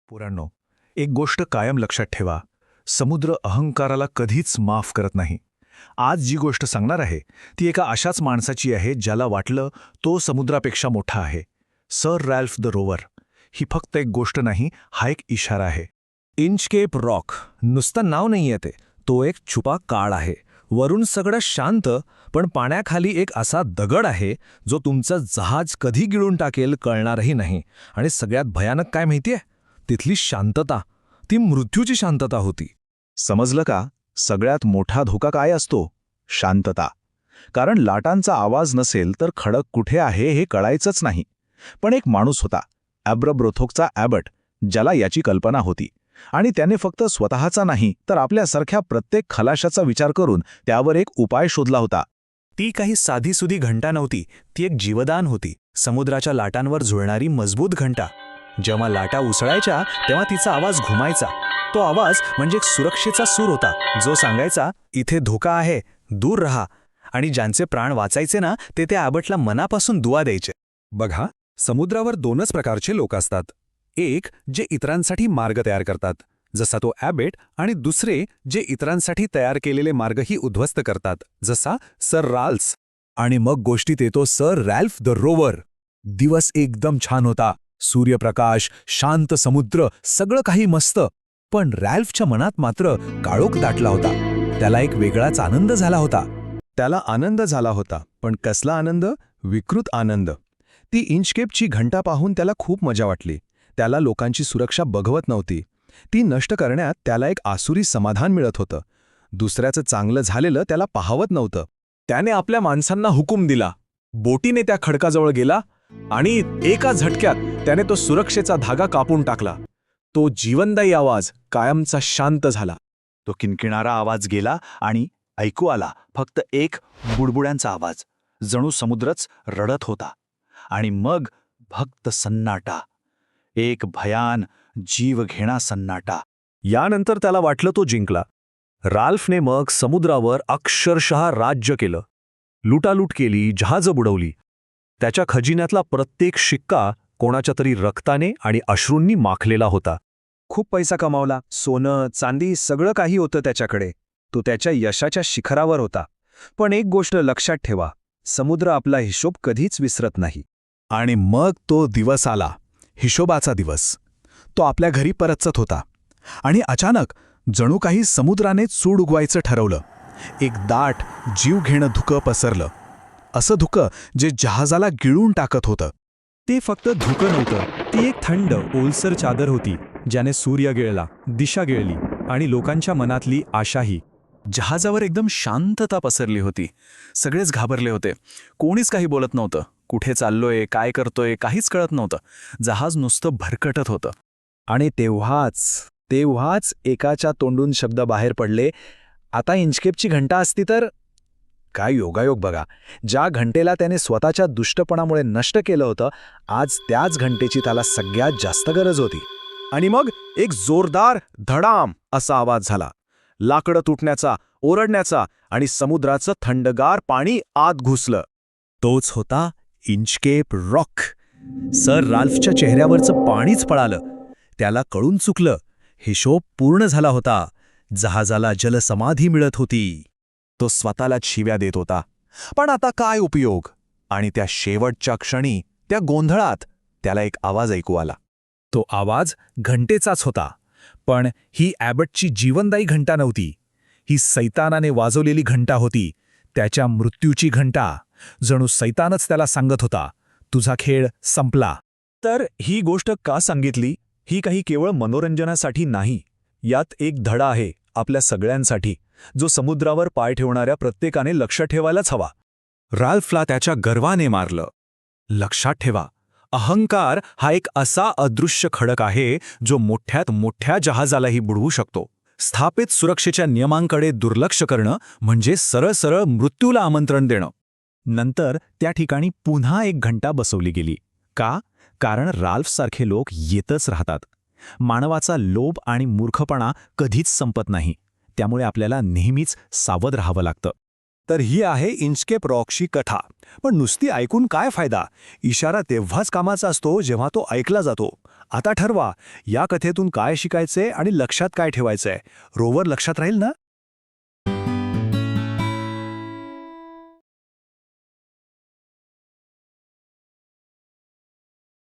पोरांनो, एक गोष्ट कायम लक्षात ठेवा. समुद्र अहंकाराला कधीच माफ करत नाही. आज जी गोष्ट सांगणार आहे ती एका अशाच माणसाची आहे ज्याला वाटलं तो समुद्रापेक्षा मोठा आहे. Sir Ralph the rover. ही फक्त एक गोष्ट नाही, हा एक इशारा आहे. इंचकेप रॉक नुसतं नाव नाहीये ते, तो एक छुपा काळ आहे. वरून सगळं शांत, पण पाण्याखाली एक असा दगड आहे जो तुमचं जहाज कधी गिळून टाकेल कळणारही नाही. आणि सगळ्यात भयानक काय माहितीये? तिथली शांतता, ती मृत्यूची शांतता होती. समजलं का? सगळ्यात मोठा धोका काय असतो? शांतता. कारण लाटांचा आवाज नसेल तर खडक कुठे आहे हे कळायचंच नाही. पण एक माणूस होता, ॲब्रब्रोथोकचा ॲबट, ज्याला याची कल्पना होती. आणि त्याने फक्त स्वतःचा नाही तर आपल्यासारख्या प्रत्येक खलाशाचा विचार करून त्यावर एक उपाय शोधला होता. ती काही साधीसुधी घंटा नव्हती, ती एक जीवदान होती. समुद्राच्या लाटांवर झुळणारी मजबूत घंटा. जेव्हा लाटा उसळायच्या तेव्हा तिचा आवाज घुमायचा. तो आवाज म्हणजे एक सुरक्षेचा सूर होता, जो सांगायचा, इथे धोका आहे, दूर रहा. आणि ज्यांचे प्राण वाचायचे ना, ते त्या ॲबटला मनापासून दुआ द्यायचे. बघा, समुद्रावर दोनच प्रकारचे लोक असतात. एक जे इतरांसाठी मार्ग तयार करतात, जसा तो ॲबेट, आणि दुसरे जे इतरांसाठी तयार केलेले मार्गही उद्ध्वस्त करतात, जसा सर राल्स. आणि मग गोष्टीत येतो सर रॅल्फ द रोवर. दिवस एकदम छान होता, सूर्यप्रकाश, शांत समुद्र, सगळं काही मस्त. पण रॅल्फच्या मनात मात्र काळोख दाटला होता. त्याला एक वेगळाच आनंद झाला होता. त्याला आनंद झाला होता, पण कसला आनंद? विकृत आनंद. ती इंचकेपची घंटा पाहून त्याला खूप मजा वाटली. त्याला लोकांची सुरक्षा बघवत नव्हती. ती नष्ट करण्यात त्याला एक आसुरी समाधान मिळत होतं. दुसऱ्याचं चांगलं झालेलं त्याला पाहावत नव्हतं. त्याने आपल्या माणसांना हुकूम दिला. बोटीने त्या खडकाजवळ गेला आणि एका झटक्यात त्याने तो सुरक्षेचा धागा कापून टाकला. तो जीवनदायी आवाज कायमचा शांत झाला. तो किणकिणारा आवाज गेला आणि ऐकू आला फक्त एक बुडबुड्यांचा आवाज, जणू समुद्रच रडत होता. आणि मग फक्त सन्नाटा, एक भयान जीवघेणा सन्नाटा. यानंतर त्याला वाटलं तो जिंकला. राल्फने मग समुद्रावर अक्षरशः राज्य केलं. लुटालूट केली, जहाजं बुडवली. त्याच्या खजिन्यातला प्रत्येक शिक्का कोणाच्या तरी रक्ताने आणि अश्रूंनी माखलेला होता. खूप पैसा कमावला, सोनं चांदी सगळं काही होतं त्याच्याकडे. तो त्याच्या यशाच्या शिखरावर होता. पण एक गोष्ट लक्षात ठेवा, समुद्र आपला हिशोब कधीच विसरत नाही. आणि मग तो दिवस आला, हिशोबाचा दिवस. तो आपल्या घरी परतत होता. आणि अचानक जणू काही समुद्राने चूड उगवायचं ठरवलं. एक दाट, जीव घेणं धुकं पसरलं. असं धुकं जे जहाजाला गिळून टाकत होतं. ते फक्त धुकं नव्हतं, ती एक थंड, ओलसर चादर होती, ज्याने सूर्य गिळला, दिशा गिळली आणि लोकांच्या मनातली आशाही. जहाजावर एकदम शांतता पसरली होती. सगळेच घाबरले होते. कोणीच काही बोलत नव्हतं. कुठे चाललोय, काय करतोय, काहीच कळत नव्हतं. जहाज नुसतं भरकटत होतं. आणि तेव्हाच एकाच्या तोंडून शब्द बाहेर पडले, आता इंचकेपची घंटा असती तर. काय योगायोग बघा. ज्या घंटेला त्याने स्वतःच्या दुष्टपणामुळे नष्ट केलं होतं, आज त्याच घंटेची त्याला सगळ्यात जास्त गरज होती. आणि मग एक जोरदार धडाम असा आवाज झाला. लाकडं तुटण्याचा, ओरडण्याचा, आणि समुद्राचं थंडगार पाणी आत घुसलं. तोच होता इंचकेप रॉक. सर राल्फच्या चेहऱ्यावरचं पाणीच पळालं. त्याला कळून चुकलं, हिशोब पूर्ण झाला होता. जहाजाला जलसमाधी मिळत होती. तो स्वतःला शिव्या देत होता. पण आता काय उपयोग? आणि त्या शेवटच्या क्षणी, त्या गोंधळात त्याला एक आवाज ऐकू आला. तो आवाज घंटेचाच होता. पण ही ॲबटची जीवनदायी घंटा नव्हती. ही सैतानाने वाजवलेली घंटा होती. त्याच्या मृत्यूची घंटा. जणू सैतानच त्याला सांगत होता, तुझा खेळ संपला. तर ही गोष्ट का सांगितली? ही काही केवळ मनोरंजनासाठी नाही. यात एक धडा आहे आपल्या सगळ्यांसाठी, जो समुद्रावर पाय ठेवणाऱ्या प्रत्येकाने लक्ष ठेवायलाच हवा. राल्फला त्याच्या गर्वाने मारलं. लक्षात ठेवा, अहंकार हा एक असा अदृश्य खडक आहे जो मोठ्यात मोठ्या जहाजालाही बुडवू शकतो. स्थापित सुरक्षेच्या नियमांकडे दुर्लक्ष करणं म्हणजे सरळ सरळ मृत्यूला आमंत्रण देणं. नंतर त्या ठिकाणी पुन्हा एक घंटा बसवली गेली. का? कारण राल्फसारखे लोक येतच राहतात. मानवाचा लोभ आणि मूर्खपणा कधीच संपत नाही. त्यामुळे आपल्याला नेहमीच सावध राहावं लागतं. तर ही आहे इंचकेप रॉकची कथा. पण नुसती ऐकून काय फायदा? इशारा तेव्हाच कामाचा असतो जेव्हा तो ऐकला जातो. आता ठरवा, या कथेतून काय शिकायचंय आणि लक्षात काय ठेवायचंय. रोवर लक्षात राहील ना?